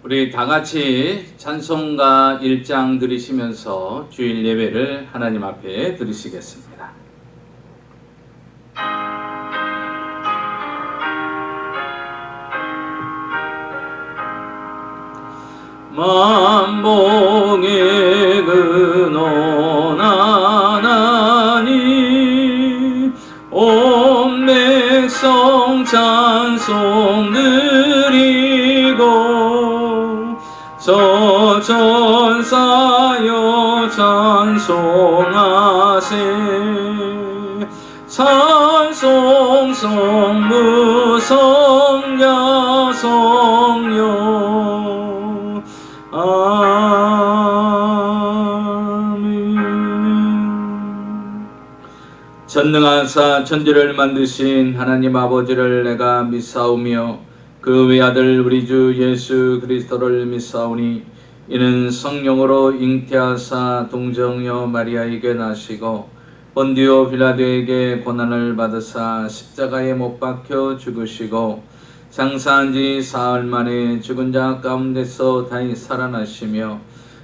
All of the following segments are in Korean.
우리 다 같이 찬송가 1장 들으시면서 주일 예배를 하나님 앞에 드리시겠습니다. 만복의 근원 하나님 온 백성 찬송 드리고 저 천사여 찬송하세 찬송 성부 성자 성령 아멘. 전능하사 천지를 만드신 하나님 아버지를 내가 믿사오며 그 외아들 우리 주 예수 그리스도를 믿사오니 이는 성령으로 잉태하사 동정녀 마리아에게 나시고 본디오 빌라도에게 고난을 받으사 십자가에 못 박혀 죽으시고 장사한 지 사흘 만에 죽은 자 가운데서 다시 살아나시며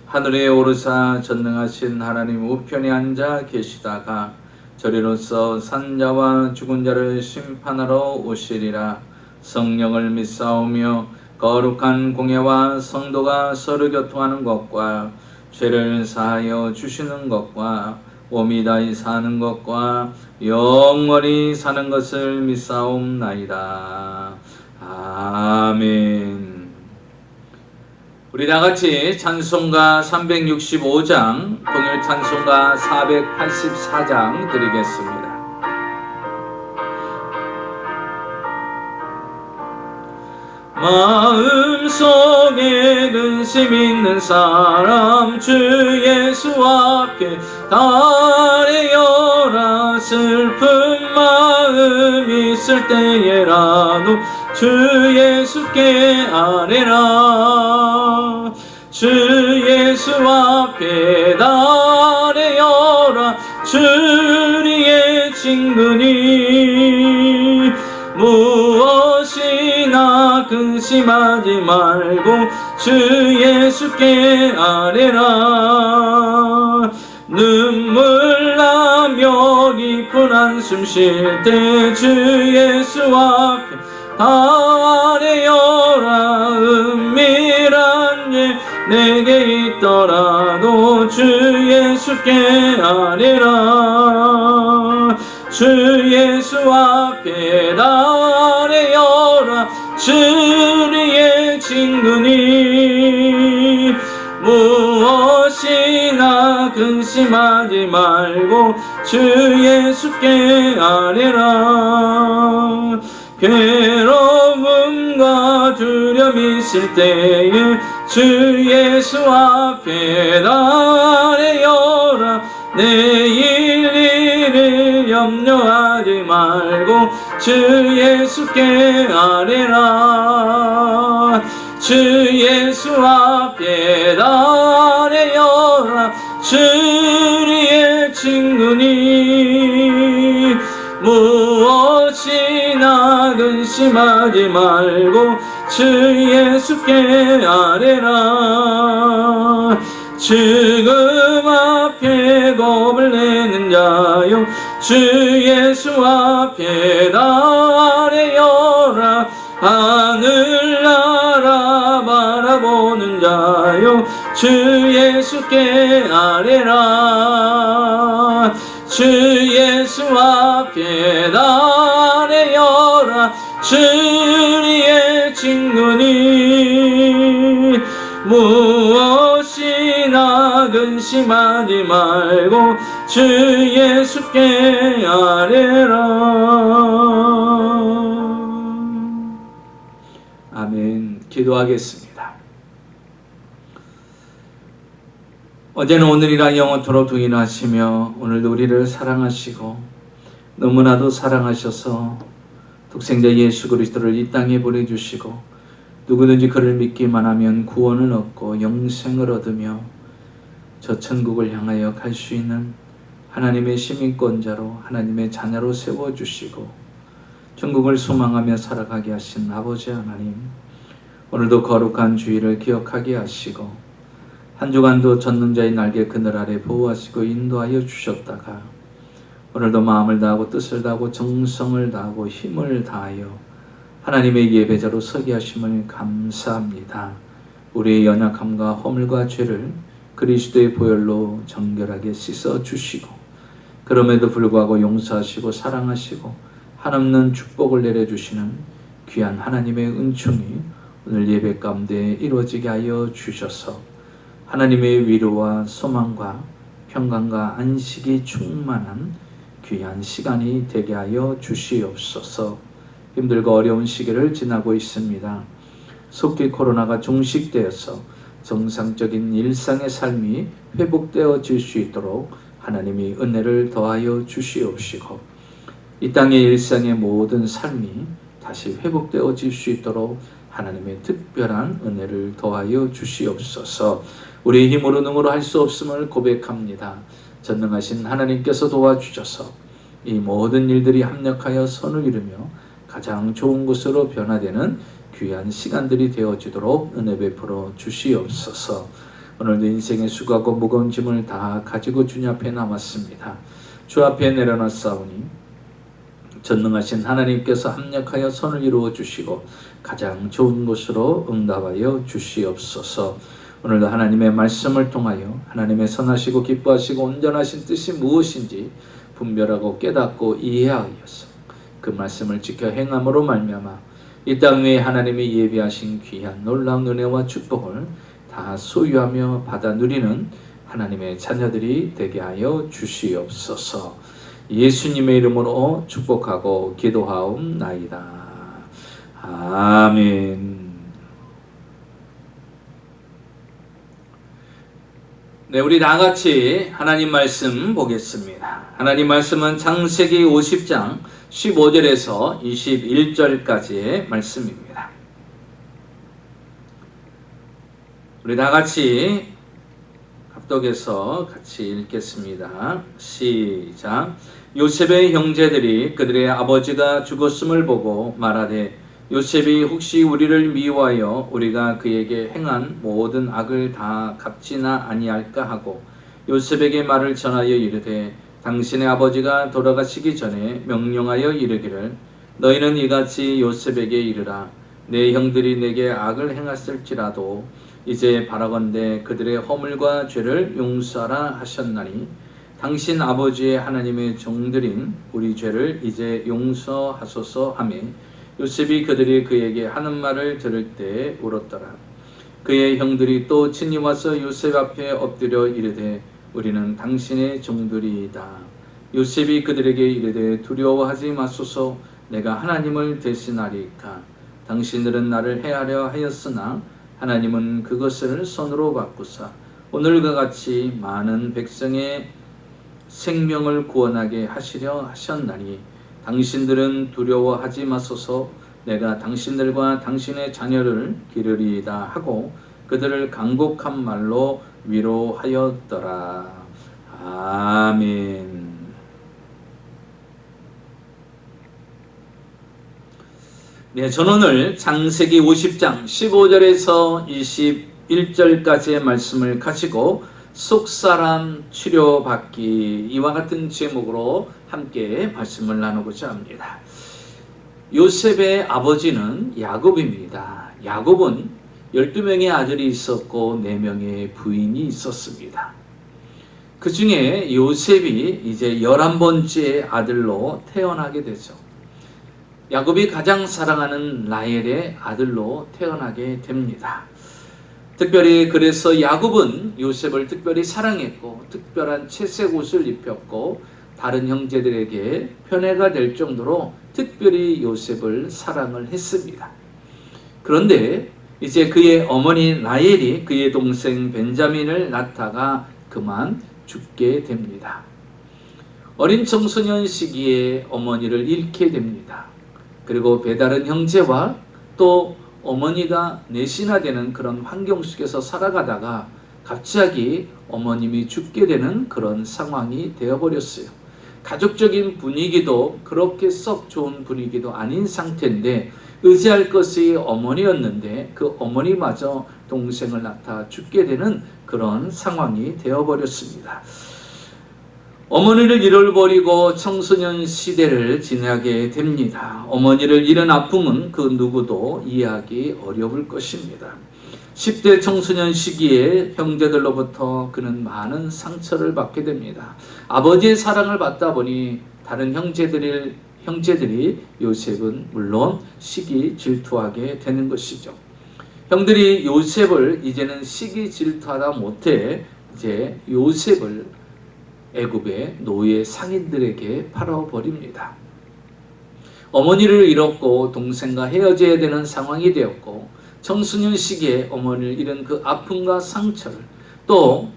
하늘에 오르사 전능하신 하나님 우편에 앉아 계시다가 저리로서 산 자와 죽은 자를 심판하러 오시리라. 성령을 믿사오며 거룩한 공예와 성도가 서로 교통하는 것과 죄를 사하여 주시는 것과 몸이 다히 사는 것과 영원히 사는 것을 믿사옵나이다. 아멘. 우리 다같이 찬송가 365장 동일 찬송가 484장 드리겠습니다. 마음속에 근심 있는 사람 주 예수 앞에 달려라. 슬픈 마음 있을 때에라도 주 예수께 아뢰라. 주 예수 앞에 달려라. 주리의 친구니 무엇이나 근심하지 말고 주 예수께 아뢰라. 눈물 나며 깊은 한숨 쉴 때 주 예수 앞에 아뢰어라. 은밀한 죄 내게 있더라도 주 예수께 아뢰라. 주 예수 앞에 아뢰어라. 주리의 친구니 무엇이나 근심하지 말고 주 예수께 아뢰라. 괴로움과 두려움 있을 때에 주 예수 앞에 아뢰어라. 내일 일을 염려하지 말고 주 예수께 아뢰라. 주 예수 앞에 아뢰어라. 주리의 친구니 무엇이나 근심하지 말고 주 예수께 아뢰라. 죽음 앞에 겁을 내는 자요 주 예수 앞에 아뢰어라. 하늘나라 바라보는 자요 주 예수께 아뢰라. 주 예수 앞에 아뢰어라. 주리의 친구니 무엇이나 근심하지 말고 주 예수께 아뢰라. 아멘. 기도하겠습니다. 어제는 오늘이라 영원토록 동행하시며 오늘도 우리를 사랑하시고 너무나도 사랑하셔서 독생자 예수 그리스도를 이 땅에 보내주시고 누구든지 그를 믿기만 하면 구원을 얻고 영생을 얻으며 저 천국을 향하여 갈 수 있는 하나님의 시민권자로 하나님의 자녀로 세워주시고 천국을 소망하며 살아가게 하신 아버지 하나님, 오늘도 거룩한 주일을 기억하게 하시고 한 주간도 전능자의 날개 그늘 아래 보호하시고 인도하여 주셨다가 오늘도 마음을 다하고 뜻을 다하고 정성을 다하고 힘을 다하여 하나님의 예배자로 서게 하심을 감사합니다. 우리의 연약함과 허물과 죄를 그리스도의 보혈로 정결하게 씻어주시고 그럼에도 불구하고 용서하시고 사랑하시고 한없는 축복을 내려주시는 귀한 하나님의 은총이 오늘 예배 가운데 이루어지게 하여 주셔서 하나님의 위로와 소망과 평강과 안식이 충만한 귀한 시간이 되게 하여 주시옵소서. 힘들고 어려운 시기를 지나고 있습니다. 속기 코로나가 종식되어서 정상적인 일상의 삶이 회복되어질 수 있도록 하나님이 은혜를 더하여 주시옵시고 이 땅의 일상의 모든 삶이 다시 회복되어질 수 있도록 하나님의 특별한 은혜를 더하여 주시옵소서. 우리의 힘으로 능으로 할 수 없음을 고백합니다. 전능하신 하나님께서 도와주셔서 이 모든 일들이 합력하여 선을 이루며 가장 좋은 것으로 변화되는 귀한 시간들이 되어지도록 은혜 베풀어 주시옵소서. 오늘도 인생의 수고하고 무거운 짐을 다 가지고 주님 앞에 남았습니다. 주 앞에 내려놨사오니 전능하신 하나님께서 합력하여 선을 이루어 주시고 가장 좋은 것으로 응답하여 주시옵소서. 오늘도 하나님의 말씀을 통하여 하나님의 선하시고 기뻐하시고 온전하신 뜻이 무엇인지 분별하고 깨닫고 이해하여서 그 말씀을 지켜 행함으로 말미암아 이 땅 위에 하나님이 예비하신 귀한 놀라운 은혜와 축복을 다 소유하며 받아 누리는 하나님의 자녀들이 되게 하여 주시옵소서. 예수님의 이름으로 축복하고 기도하옵나이다. 아멘. 네, 우리 다 같이 하나님 말씀 보겠습니다. 하나님 말씀은 창세기 50장 15절에서 21절까지의 말씀입니다. 우리 다 같이 합독해서 같이 읽겠습니다. 시작. 요셉의 형제들이 그들의 아버지가 죽었음을 보고 말하되 요셉이 혹시 우리를 미워하여 우리가 그에게 행한 모든 악을 다 갚지나 아니할까 하고 요셉에게 말을 전하여 이르되 당신의 아버지가 돌아가시기 전에 명령하여 이르기를 너희는 이같이 요셉에게 이르라. 내 형들이 내게 악을 행했을지라도 이제 바라건대 그들의 허물과 죄를 용서하라 하셨나니 당신 아버지의 하나님의 종들인 우리 죄를 이제 용서하소서 하며 요셉이 그들이 그에게 하는 말을 들을 때 울었더라. 그의 형들이 또 친히 와서 요셉 앞에 엎드려 이르되 우리는 당신의 종들이다. 요셉이 그들에게 이르되 두려워하지 마소서. 내가 하나님을 대신하리이까. 당신들은 나를 해하려 하였으나 하나님은 그것을 선으로 바꾸사 오늘과 같이 많은 백성의 생명을 구원하게 하시려 하셨나니 당신들은 두려워하지 마소서. 내가 당신들과 당신의 자녀를 기르리이다 하고 그들을 간곡한 말로 위로하였더라. 아멘. 네, 저는 오늘 창세기 50장 15절에서 21절까지의 말씀을 가지고 속사람 치료받기 이와 같은 제목으로 함께 말씀을 나누고자 합니다. 요셉의 아버지는 야곱입니다. 야곱은 12명의 아들이 있었고 4명의 부인이 있었습니다. 그 중에 요셉이 이제 11번째 아들로 태어나게 되죠. 야곱이 가장 사랑하는 라헬의 아들로 태어나게 됩니다. 특별히 그래서 야곱은 요셉을 특별히 사랑했고 특별한 채색 옷을 입혔고 다른 형제들에게 편애가 될 정도로 특별히 요셉을 사랑을 했습니다. 그런데 이제 그의 어머니 라헬이 그의 동생 벤자민을 낳다가 그만 죽게 됩니다. 어린 청소년 시기에 어머니를 잃게 됩니다. 그리고 배다른 형제와 또 어머니가 넷이나 되는 그런 환경 속에서 살아가다가 갑자기 어머님이 죽게 되는 그런 상황이 되어버렸어요. 가족적인 분위기도 그렇게 썩 좋은 분위기도 아닌 상태인데 의지할 것이 어머니였는데 그 어머니마저 동생을 낳다 죽게 되는 그런 상황이 되어버렸습니다. 어머니를 잃어버리고 청소년 시대를 지나게 됩니다. 어머니를 잃은 아픔은 그 누구도 이해하기 어려울 것입니다. 10대 청소년 시기에 형제들로부터 그는 많은 상처를 받게 됩니다. 아버지의 사랑을 받다 보니 다른 형제들이 요셉은 물론 시기 질투하게 되는 것이죠. 형들이 요셉을 이제는 시기 질투하다 못해 이제 요셉을 애굽의 노예 상인들에게 팔아버립니다. 어머니를 잃었고 동생과 헤어져야 되는 상황이 되었고 청소년 시기에 어머니를 잃은 그 아픔과 상처를 또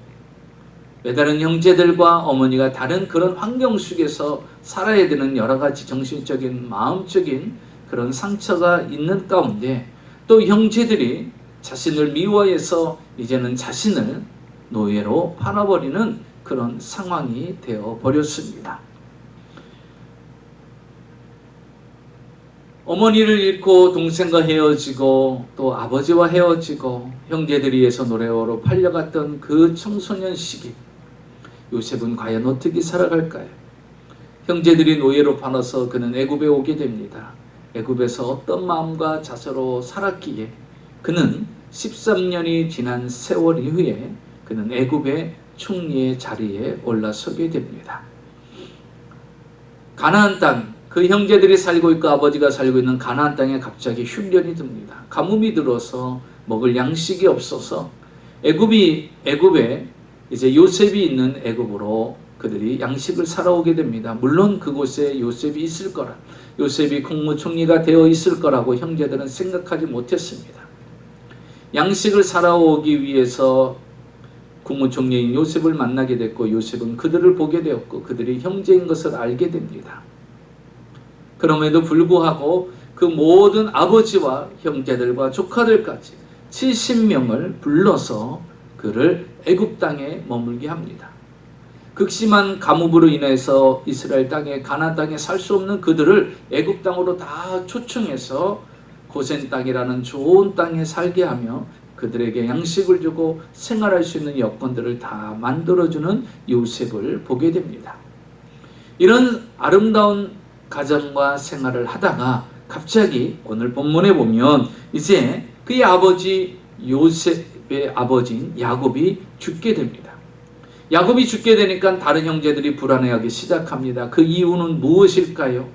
다른 형제들과 어머니가 다른 그런 환경 속에서 살아야 되는 여러 가지 정신적인 마음적인 그런 상처가 있는 가운데 또 형제들이 자신을 미워해서 이제는 자신을 노예로 팔아버리는 그런 상황이 되어 버렸습니다. 어머니를 잃고 동생과 헤어지고 또 아버지와 헤어지고 형제들이 위해서 노예로 팔려갔던 그 청소년 시기, 요셉은 과연 어떻게 살아갈까요? 형제들이 노예로 팔아서 그는 애굽에 오게 됩니다. 애굽에서 어떤 마음과 자세로 살았기에 그는 13년이 지난 세월 이후에 그는 애굽의 총리의 자리에 올라서게 됩니다. 가나안 땅, 그 형제들이 살고 있고 아버지가 살고 있는 가나안 땅에 갑자기 흉년이 듭니다. 가뭄이 들어서 먹을 양식이 없어서 애굽에 이제 요셉이 있는 애굽으로 그들이 양식을 사러 오게 됩니다. 물론 그곳에 요셉이 있을 거라, 요셉이 국무총리가 되어 있을 거라고 형제들은 생각하지 못했습니다. 양식을 사러 오기 위해서 국무총리인 요셉을 만나게 됐고 요셉은 그들을 보게 되었고 그들이 형제인 것을 알게 됩니다. 그럼에도 불구하고 그 모든 아버지와 형제들과 조카들까지 70명을 불러서 그를 애굽 땅에 머물게 합니다. 극심한 가뭄으로 인해서 이스라엘 땅에 가나안 땅에 살 수 없는 그들을 애굽 땅으로 다 초청해서 고센 땅이라는 좋은 땅에 살게 하며 그들에게 양식을 주고 생활할 수 있는 여건들을 다 만들어주는 요셉을 보게 됩니다. 이런 아름다운 가정과 생활을 하다가 갑자기 오늘 본문에 보면 이제 그의 아버지 요셉의 아버지인 야곱이 죽게 됩니다. 야곱이 죽게 되니까 다른 형제들이 불안해하기 시작합니다. 그 이유는 무엇일까요?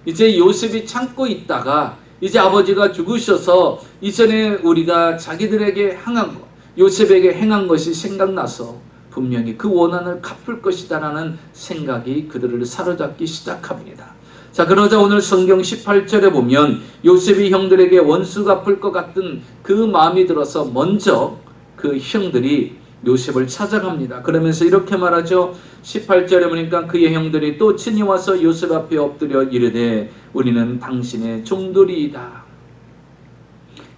이제 요셉이 참고 있다가 이제 아버지가 죽으셔서 이전에 우리가 자기들에게 행한 것, 요셉에게 행한 것이 생각나서 분명히 그 원한을 갚을 것이다라는 생각이 그들을 사로잡기 시작합니다. 자, 그러자 오늘 성경 18절에 보면 요셉이 형들에게 원수 갚을 것 같은 그 마음이 들어서 먼저 그 형들이 요셉을 찾아갑니다. 그러면서 이렇게 말하죠. 18절에 보니까 그의 형들이 또 친히 와서 요셉 앞에 엎드려 이르되 우리는 당신의 종들이이다.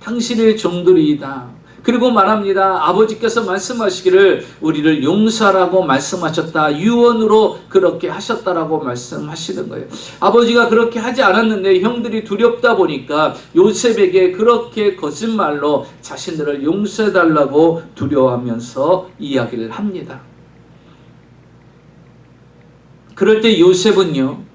당신의 종들이이다. 그리고 말합니다. 아버지께서 말씀하시기를 우리를 용서하라고 말씀하셨다. 유언으로 그렇게 하셨다라고 말씀하시는 거예요. 아버지가 그렇게 하지 않았는데 형들이 두렵다 보니까 요셉에게 그렇게 거짓말로 자신들을 용서해달라고 두려워하면서 이야기를 합니다. 그럴 때 요셉은요,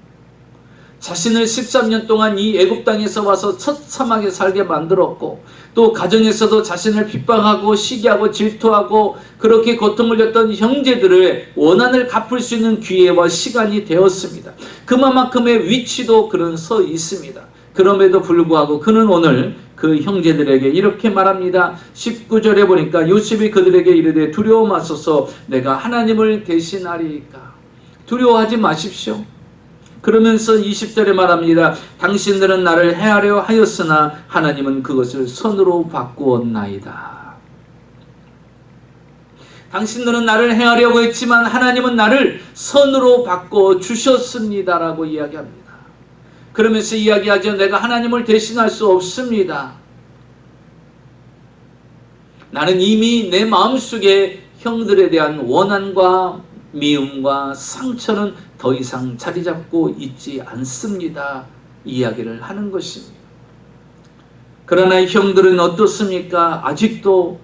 자신을 13년 동안 이 애굽 땅에서 와서 처참하게 살게 만들었고 또 가정에서도 자신을 핍박하고 시기하고 질투하고 그렇게 고통을 줬던 형제들의 원한을 갚을 수 있는 기회와 시간이 되었습니다. 그만큼의 위치도 그는 서 있습니다. 그럼에도 불구하고 그는 오늘 그 형제들에게 이렇게 말합니다. 19절에 보니까 요셉이 그들에게 이르되 두려워 마소서 내가 하나님을 대신하리이까. 두려워하지 마십시오. 그러면서 20절에 말합니다. 당신들은 나를 해하려 하였으나 하나님은 그것을 선으로 바꾸었나이다. 당신들은 나를 해하려고 했지만 하나님은 나를 선으로 바꿔 주셨습니다라고 이야기합니다. 그러면서 이야기하죠. 내가 하나님을 대신할 수 없습니다. 나는 이미 내 마음속에 형들에 대한 원한과 미움과 상처는 더 이상 자리 잡고 있지 않습니다. 이야기를 하는 것입니다. 그러나 형들은 어떻습니까? 아직도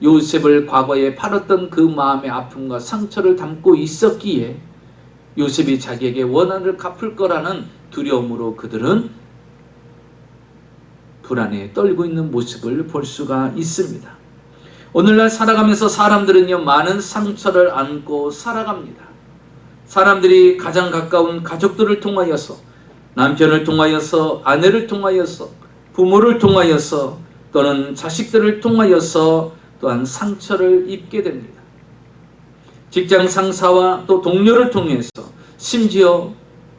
요셉을 과거에 팔았던 그 마음의 아픔과 상처를 담고 있었기에 요셉이 자기에게 원한을 갚을 거라는 두려움으로 그들은 불안에 떨고 있는 모습을 볼 수가 있습니다. 오늘날 살아가면서 사람들은요, 많은 상처를 안고 살아갑니다. 사람들이 가장 가까운 가족들을 통하여서, 남편을 통하여서, 아내를 통하여서, 부모를 통하여서, 또는 자식들을 통하여서 또한 상처를 입게 됩니다. 직장 상사와 또 동료를 통해서, 심지어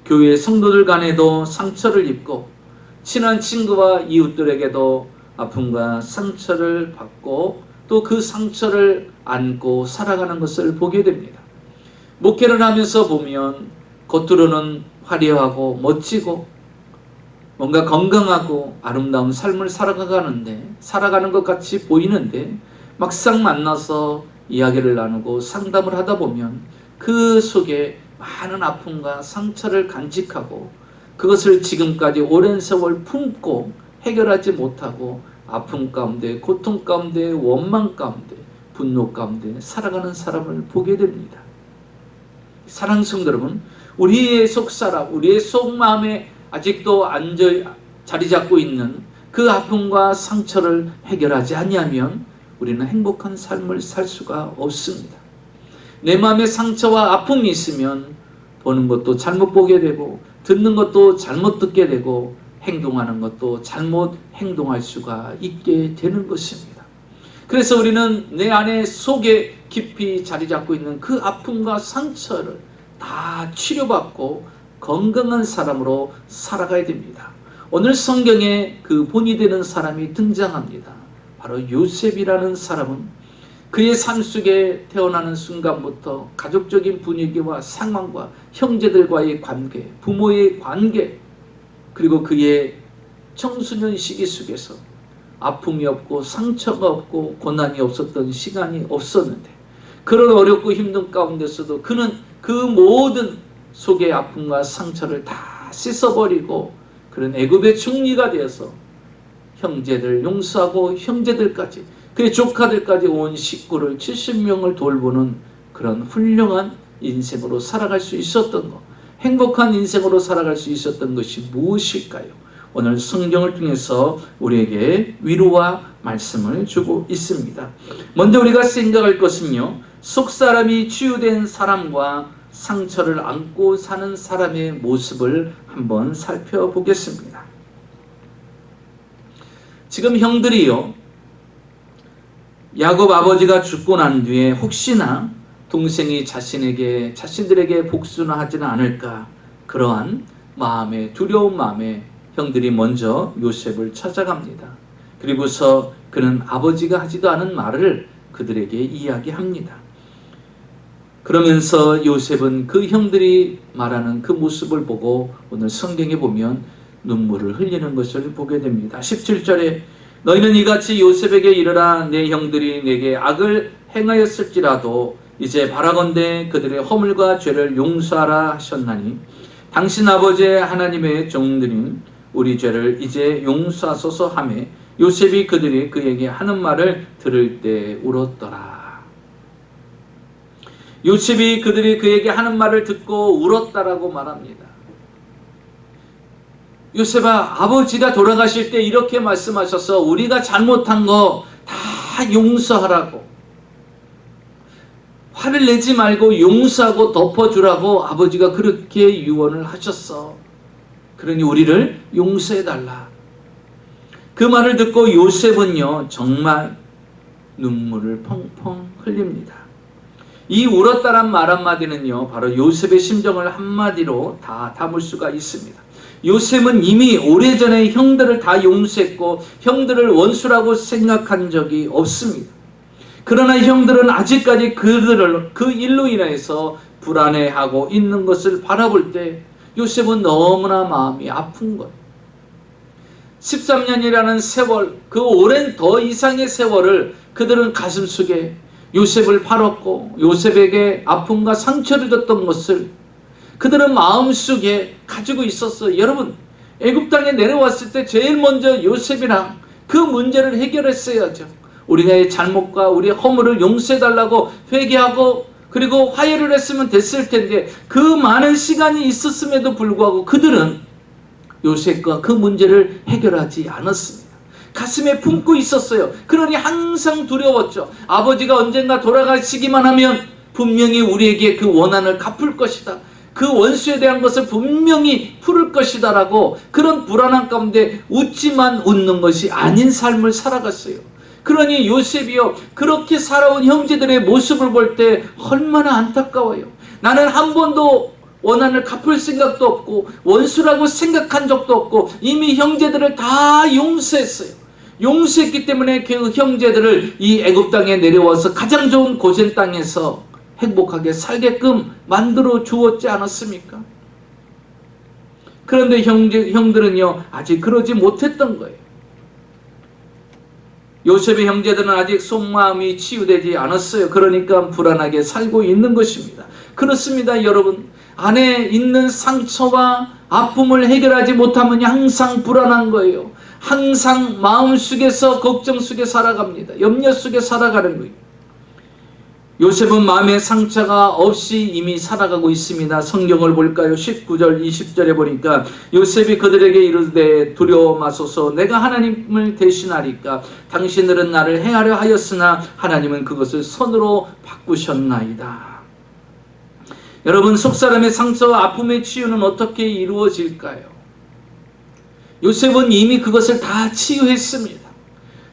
교회 성도들 간에도 상처를 입고 친한 친구와 이웃들에게도 아픔과 상처를 받고 또 그 상처를 안고 살아가는 것을 보게 됩니다. 목회를 하면서 보면 겉으로는 화려하고 멋지고 뭔가 건강하고 아름다운 삶을 살아가는 것 같이 보이는데, 막상 만나서 이야기를 나누고 상담을 하다 보면 그 속에 많은 아픔과 상처를 간직하고 그것을 지금까지 오랜 세월 품고 해결하지 못하고 아픔 가운데, 고통 가운데, 원망 가운데, 분노 가운데 살아가는 사람을 보게 됩니다. 사랑하는 성도 여러분, 우리의 속사람, 우리의 속마음에 아직도 자리 잡고 있는 그 아픔과 상처를 해결하지 아니하면 우리는 행복한 삶을 살 수가 없습니다. 내 마음에 상처와 아픔이 있으면 보는 것도 잘못 보게 되고, 듣는 것도 잘못 듣게 되고, 행동하는 것도 잘못 행동할 수가 있게 되는 것입니다. 그래서 우리는 내 안에 속에 깊이 자리 잡고 있는 그 아픔과 상처를 다 치료받고 건강한 사람으로 살아가야 됩니다. 오늘 성경에 그 본이 되는 사람이 등장합니다. 바로 요셉이라는 사람은 그의 삶 속에 태어나는 순간부터 가족적인 분위기와 상황과 형제들과의 관계, 부모의 관계, 그리고 그의 청소년 시기 속에서 아픔이 없고 상처가 없고 고난이 없었던 시간이 없었는데, 그런 어렵고 힘든 가운데서도 그는 그 모든 속의 아픔과 상처를 다 씻어버리고 그런 애굽의 총리가 되어서 형제들 용서하고 형제들까지, 그의 조카들까지 온 식구를 70명을 돌보는 그런 훌륭한 인생으로 살아갈 수 있었던 것, 행복한 인생으로 살아갈 수 있었던 것이 무엇일까요? 오늘 성경을 통해서 우리에게 위로와 말씀을 주고 있습니다. 먼저 우리가 생각할 것은요, 속사람이 치유된 사람과 상처를 안고 사는 사람의 모습을 한번 살펴보겠습니다. 지금 형들이요, 야곱 아버지가 죽고 난 뒤에 혹시나 동생이 자신들에게 복수는 하지는 않을까, 그러한 마음에, 두려운 마음에 형들이 먼저 요셉을 찾아갑니다. 그리고서 그는 아버지가 하지도 않은 말을 그들에게 이야기합니다. 그러면서 요셉은 그 형들이 말하는 그 모습을 보고 오늘 성경에 보면 눈물을 흘리는 것을 보게 됩니다. 17절에 너희는 이같이 요셉에게 이르라, 내 형들이 내게 악을 행하였을지라도 이제 바라건대 그들의 허물과 죄를 용서하라 하셨나니 당신 아버지의 하나님의 종들이 우리 죄를 이제 용서하소서 하며 요셉이 그들이 그에게 하는 말을 들을 때 울었더라. 요셉이 그들이 그에게 하는 말을 듣고 울었다라고 말합니다. 요셉아, 아버지가 돌아가실 때 이렇게 말씀하셔서 우리가 잘못한 거 다 용서하라고, 화를 내지 말고 용서하고 덮어주라고 아버지가 그렇게 유언을 하셨어. 그러니 우리를 용서해달라. 그 말을 듣고 요셉은요, 정말 눈물을 펑펑 흘립니다. 이 울었다란 말 한마디는요, 바로 요셉의 심정을 한마디로 다 담을 수가 있습니다. 요셉은 이미 오래전에 형들을 다 용서했고 형들을 원수라고 생각한 적이 없습니다. 그러나 형들은 아직까지 그 일로 인해서 불안해하고 있는 것을 바라볼 때 요셉은 너무나 마음이 아픈 것. 13년이라는 세월, 그 오랜 더 이상의 세월을 그들은 가슴속에 요셉을 팔았고 요셉에게 아픔과 상처를 줬던 것을 그들은 마음속에 가지고 있었어요. 여러분, 애굽 땅에 내려왔을 때 제일 먼저 요셉이랑 그 문제를 해결했어야죠. 우리의 잘못과 우리의 허물을 용서해달라고 회개하고 그리고 화해를 했으면 됐을 텐데 그 많은 시간이 있었음에도 불구하고 그들은 요셉과 그 문제를 해결하지 않았습니다. 가슴에 품고 있었어요. 그러니 항상 두려웠죠. 아버지가 언젠가 돌아가시기만 하면 분명히 우리에게 그 원한을 갚을 것이다. 그 원수에 대한 것을 분명히 풀을 것이다 라고 그런 불안한 가운데 웃지만 웃는 것이 아닌 삶을 살아갔어요. 그러니 요셉이요, 그렇게 살아온 형제들의 모습을 볼 때 얼마나 안타까워요. 나는 한 번도 원한을 갚을 생각도 없고 원수라고 생각한 적도 없고 이미 형제들을 다 용서했어요. 용서했기 때문에 그 형제들을 이 애굽 땅에 내려와서 가장 좋은 고센 땅에서 행복하게 살게끔 만들어 주었지 않았습니까? 그런데 형들은요 아직 그러지 못했던 거예요. 요셉의 형제들은 아직 속마음이 치유되지 않았어요. 그러니까 불안하게 살고 있는 것입니다. 그렇습니다, 여러분. 안에 있는 상처와 아픔을 해결하지 못하면 항상 불안한 거예요. 항상 마음 속에서 걱정 속에 살아갑니다. 염려 속에 살아가는 거예요. 요셉은 마음의 상처가 없이 이미 살아가고 있습니다. 성경을 볼까요? 19절 20절에 보니까 요셉이 그들에게 이르되 두려워 마소서 내가 하나님을 대신하리까 당신들은 나를 해하려 하였으나 하나님은 그것을 선으로 바꾸셨나이다. 여러분, 속사람의 상처와 아픔의 치유는 어떻게 이루어질까요? 요셉은 이미 그것을 다 치유했습니다.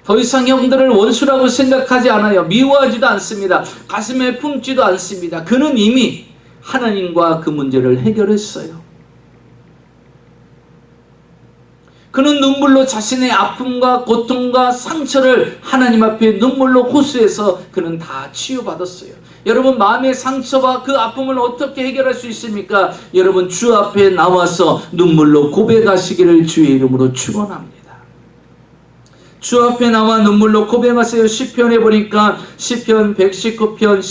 더 이상 형들을 원수라고 생각하지 않아요. 미워하지도 않습니다. 가슴에 품지도 않습니다. 그는 이미 하나님과 그 문제를 해결했어요. 그는 눈물로 자신의 아픔과 고통과 상처를 하나님 앞에 눈물로 호소해서 그는 다 치유받았어요. 여러분, 마음의 상처와 그 아픔을 어떻게 해결할 수 있습니까? 여러분, 주 앞에 나와서 눈물로 고백하시기를 주의 이름으로 축원합니다. 주 앞에 나와 눈물로 고백하세요. 시편에 보니까 시편 119편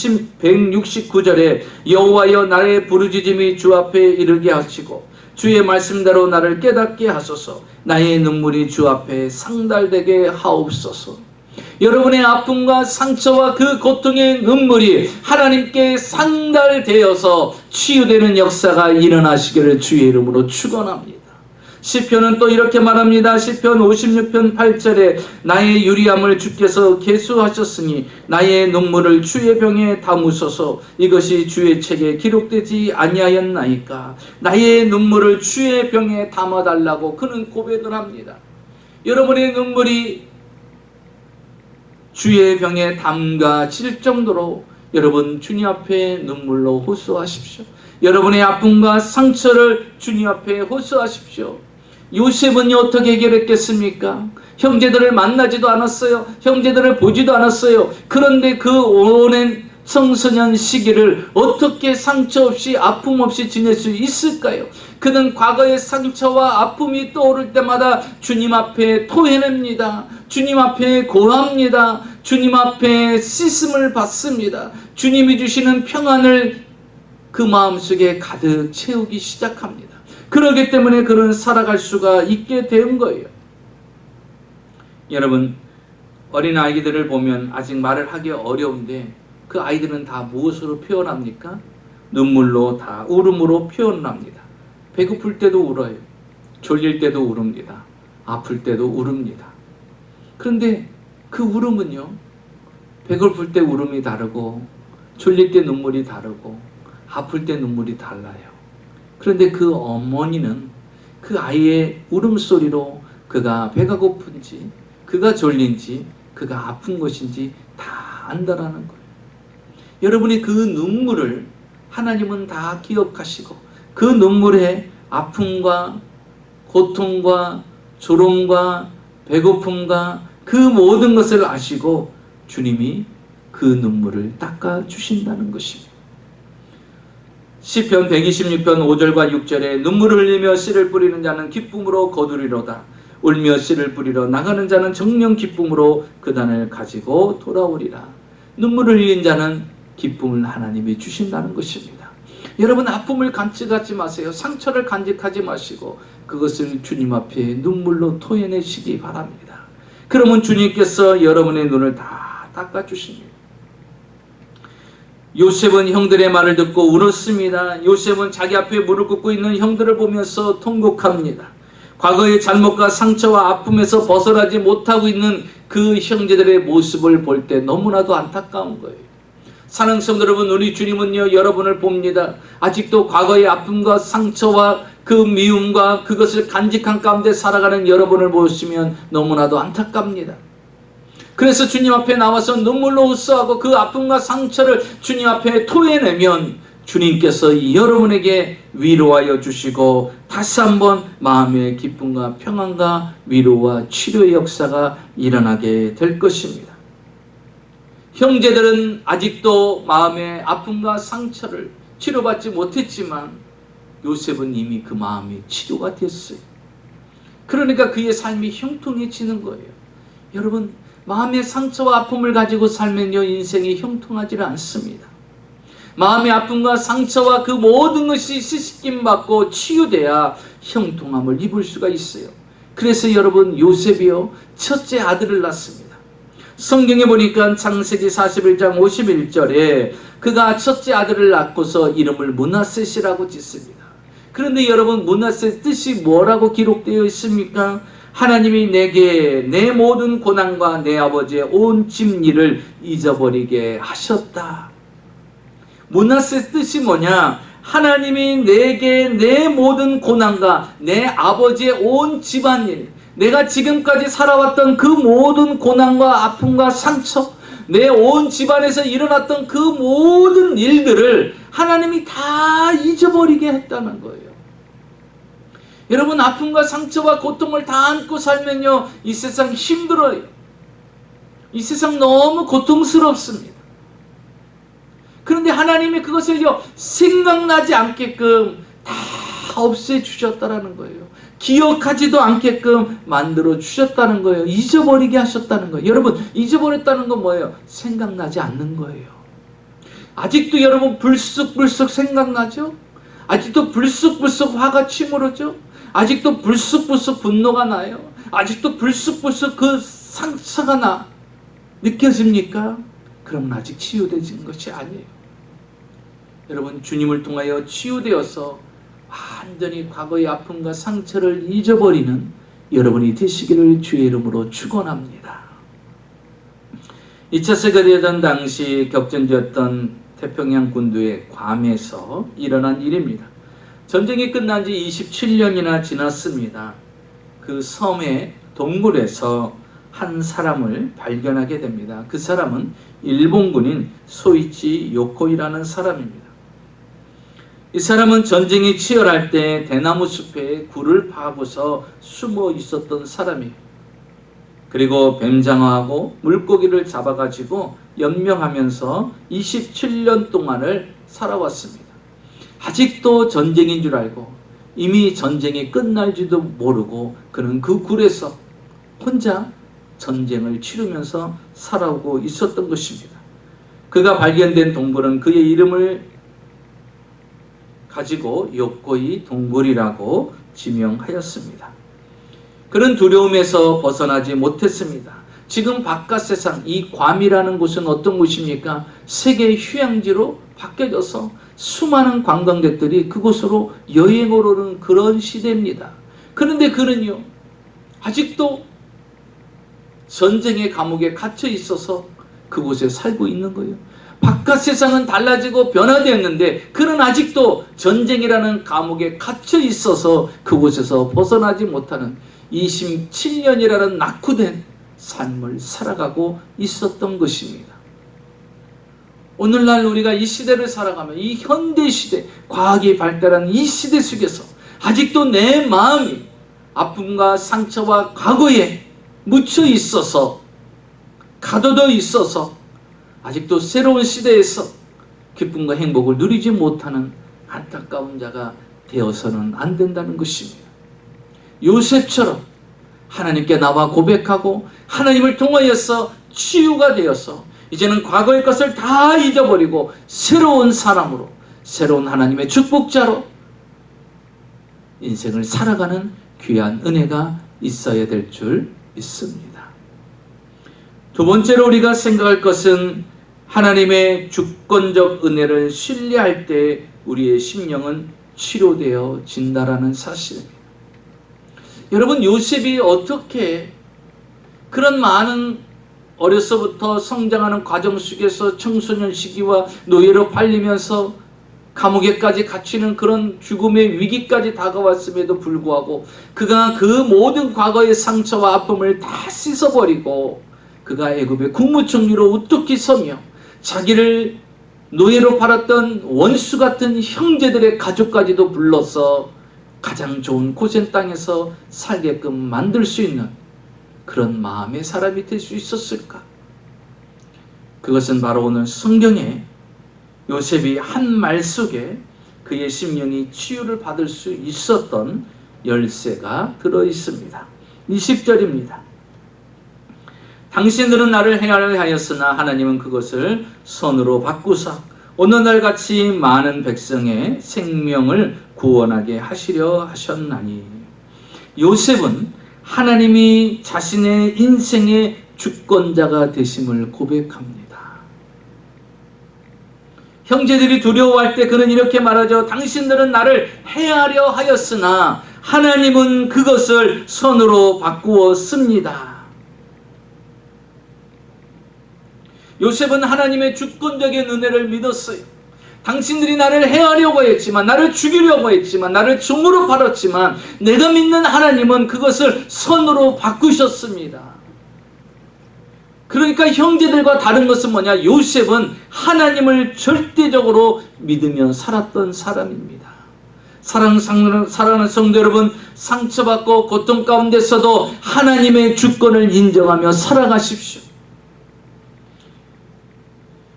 169절에 여호와여 나의 부르짖음이 주 앞에 이르게 하시고 주의 말씀대로 나를 깨닫게 하소서. 나의 눈물이 주 앞에 상달되게 하옵소서. 여러분의 아픔과 상처와 그 고통의 눈물이 하나님께 상달되어서 치유되는 역사가 일어나시기를 주의 이름으로 축원합니다. 시편은 또 이렇게 말합니다. 시편 56편 8절에 나의 유리함을 주께서 계수하셨으니 나의 눈물을 주의 병에 담으소서. 이것이 주의 책에 기록되지 아니하였나이까. 나의 눈물을 주의 병에 담아달라고 그는 고백을 합니다. 여러분의 눈물이 주의 병에 담가질 정도로 여러분 주님 앞에 눈물로 호소하십시오. 여러분의 아픔과 상처를 주님 앞에 호소하십시오. 요셉은 어떻게 해결했겠습니까? 형제들을 만나지도 않았어요. 형제들을 보지도 않았어요. 그런데 그 오랜 청소년 시기를 어떻게 상처 없이 아픔 없이 지낼 수 있을까요? 그는 과거의 상처와 아픔이 떠오를 때마다 주님 앞에 토해냅니다. 주님 앞에 고합니다. 주님 앞에 씻음을 받습니다. 주님이 주시는 평안을 그 마음속에 가득 채우기 시작합니다. 그렇기 때문에 그는 살아갈 수가 있게 된 거예요. 여러분, 어린 아이들을 보면 아직 말을 하기 어려운데 그 아이들은 다 무엇으로 표현합니까? 눈물로, 다 울음으로 표현합니다. 배고플 때도 울어요. 졸릴 때도 울읍니다. 아플 때도 울읍니다. 그런데 그 울음은요, 배고플 때 울음이 다르고 졸릴 때 눈물이 다르고 아플 때 눈물이 달라요. 그런데 그 어머니는 그 아이의 울음소리로 그가 배가 고픈지 그가 졸린지 그가 아픈 것인지 다 안다라는 거예요. 여러분이 그 눈물을 하나님은 다 기억하시고 그 눈물에 아픔과 고통과 조롱과 배고픔과 그 모든 것을 아시고 주님이 그 눈물을 닦아주신다는 것입니다. 시편 126편 5절과 6절에 눈물을 흘리며 씨를 뿌리는 자는 기쁨으로 거두리로다. 울며 씨를 뿌리러 나가는 자는 정령 기쁨으로 그 단을 가지고 돌아오리라. 눈물을 흘린 자는 기쁨을 하나님이 주신다는 것입니다. 여러분, 아픔을 간직하지 마세요. 상처를 간직하지 마시고 그것을 주님 앞에 눈물로 토해내시기 바랍니다. 그러면 주님께서 여러분의 눈을 다 닦아주십니다. 요셉은 형들의 말을 듣고 울었습니다. 요셉은 자기 앞에 무릎 꿇고 있는 형들을 보면서 통곡합니다. 과거의 잘못과 상처와 아픔에서 벗어나지 못하고 있는 그 형제들의 모습을 볼 때 너무나도 안타까운 거예요. 사랑하는 성도 여러분, 우리 주님은요, 여러분을 봅니다. 아직도 과거의 아픔과 상처와 그 미움과 그것을 간직한 가운데 살아가는 여러분을 보시면 너무나도 안타깝니다. 그래서 주님 앞에 나와서 눈물로 흡수하고 그 아픔과 상처를 주님 앞에 토해내면 주님께서 여러분에게 위로하여 주시고 다시 한번 마음의 기쁨과 평안과 위로와 치료의 역사가 일어나게 될 것입니다. 형제들은 아직도 마음의 아픔과 상처를 치료받지 못했지만 요셉은 이미 그 마음이 치료가 됐어요. 그러니까 그의 삶이 형통해지는 거예요. 여러분, 마음의 상처와 아픔을 가지고 살면요, 인생이 형통하지 않습니다. 마음의 아픔과 상처와 그 모든 것이 씻김 받고 치유돼야 형통함을 입을 수가 있어요. 그래서 여러분, 요셉이요, 첫째 아들을 낳습니다. 성경에 보니까 창세기 41장 51절에 그가 첫째 아들을 낳고서 이름을 므낫셋이라고 짓습니다. 그런데 여러분, 므낫셋 뜻이 뭐라고 기록되어 있습니까? 하나님이 내게 내 모든 고난과 내 아버지의 온 집일을 잊어버리게 하셨다. 므낫셋 뜻이 뭐냐? 하나님이 내게 내 모든 고난과 내 아버지의 온 집안일, 내가 지금까지 살아왔던 그 모든 고난과 아픔과 상처, 내 온 집안에서 일어났던 그 모든 일들을 하나님이 다 잊어버리게 했다는 거예요. 여러분, 아픔과 상처와 고통을 다 안고 살면요, 이 세상 힘들어요. 이 세상 너무 고통스럽습니다. 그런데 하나님이 그것을요, 생각나지 않게끔 다 없애주셨다는 거예요. 기억하지도 않게끔 만들어 주셨다는 거예요. 잊어버리게 하셨다는 거예요. 여러분, 잊어버렸다는 건 뭐예요? 생각나지 않는 거예요. 아직도 여러분 불쑥불쑥 생각나죠? 아직도 불쑥불쑥 화가 치밀어져? 아직도 불쑥불쑥 분노가 나요? 아직도 불쑥불쑥 그 상처가 나 느껴집니까? 그러면 아직 치유되진 것이 아니에요. 여러분, 주님을 통하여 치유되어서 완전히 과거의 아픔과 상처를 잊어버리는 여러분이 되시기를 주의 이름으로 축원합니다. 2차 세계대전 당시 격전지였던 태평양 군도의 괌에서 일어난 일입니다. 전쟁이 끝난 지 27년이나 지났습니다. 그 섬의 동굴에서 한 사람을 발견하게 됩니다. 그 사람은 일본군인 소이치 요코이라는 사람입니다. 이 사람은 전쟁이 치열할 때 대나무 숲에 굴을 파고서 숨어 있었던 사람이에요. 그리고 뱀장어하고 물고기를 잡아가지고 연명하면서 27년 동안을 살아왔습니다. 아직도 전쟁인 줄 알고 이미 전쟁이 끝날지도 모르고 그는 그 굴에서 혼자 전쟁을 치르면서 살아오고 있었던 것입니다. 그가 발견된 동굴은 그의 이름을 가지고 요코이 동굴이라고 지명하였습니다. 그런 두려움에서 벗어나지 못했습니다. 지금 바깥 세상, 이 괌이라는 곳은 어떤 곳입니까? 세계 휴양지로 바뀌어져서 수많은 관광객들이 그곳으로 여행을 오는 그런 시대입니다. 그런데 그는요, 아직도 전쟁의 감옥에 갇혀 있어서 그곳에 살고 있는 거예요. 바깥 세상은 달라지고 변화되었는데 그는 아직도 전쟁이라는 감옥에 갇혀 있어서 그곳에서 벗어나지 못하는 27년이라는 낙후된 삶을 살아가고 있었던 것입니다. 오늘날 우리가 이 시대를 살아가며 이 현대시대, 과학이 발달한 이 시대 속에서 아직도 내 마음이 아픔과 상처와 과거에 묻혀 있어서, 가둬져 있어서 아직도 새로운 시대에서 기쁨과 행복을 누리지 못하는 안타까운 자가 되어서는 안 된다는 것입니다. 요셉처럼 하나님께 나와 고백하고 하나님을 통하여서 치유가 되어서 이제는 과거의 것을 다 잊어버리고 새로운 사람으로, 새로운 하나님의 축복자로 인생을 살아가는 귀한 은혜가 있어야 될 줄 믿습니다. 두 번째로 우리가 생각할 것은 하나님의 주권적 은혜를 신뢰할 때 우리의 심령은 치료되어진다라는 사실입니다. 여러분, 요셉이 어떻게 그런 많은 어려서부터 성장하는 과정 속에서 청소년 시기와 노예로 팔리면서 감옥에까지 갇히는 그런 죽음의 위기까지 다가왔음에도 불구하고 그가 그 모든 과거의 상처와 아픔을 다 씻어버리고 그가 애굽의 국무총리로 우뚝히 서며 자기를 노예로 팔았던 원수 같은 형제들의 가족까지도 불러서 가장 좋은 고센 땅에서 살게끔 만들 수 있는 그런 마음의 사람이 될 수 있었을까? 그것은 바로 오늘 성경에 요셉이 한 말 속에 그의 심령이 치유를 받을 수 있었던 열쇠가 들어있습니다. 20절입니다. 당신들은 나를 행하려 하였으나 하나님은 그것을 선으로 바꾸사 어느 날같이 많은 백성의 생명을 구원하게 하시려 하셨나니. 요셉은 하나님이 자신의 인생의 주권자가 되심을 고백합니다. 형제들이 두려워할 때 그는 이렇게 말하죠. 당신들은 나를 해하려 하였으나 하나님은 그것을 선으로 바꾸었습니다. 요셉은 하나님의 주권적인 은혜를 믿었어요. 당신들이 나를 해하려고 했지만, 나를 죽이려고 했지만, 나를 종으로 팔았지만 내가 믿는 하나님은 그것을 선으로 바꾸셨습니다. 그러니까 형제들과 다른 것은 뭐냐? 요셉은 하나님을 절대적으로 믿으며 살았던 사람입니다. 사랑하는 성도 여러분, 상처받고 고통 가운데서도 하나님의 주권을 인정하며 살아가십시오.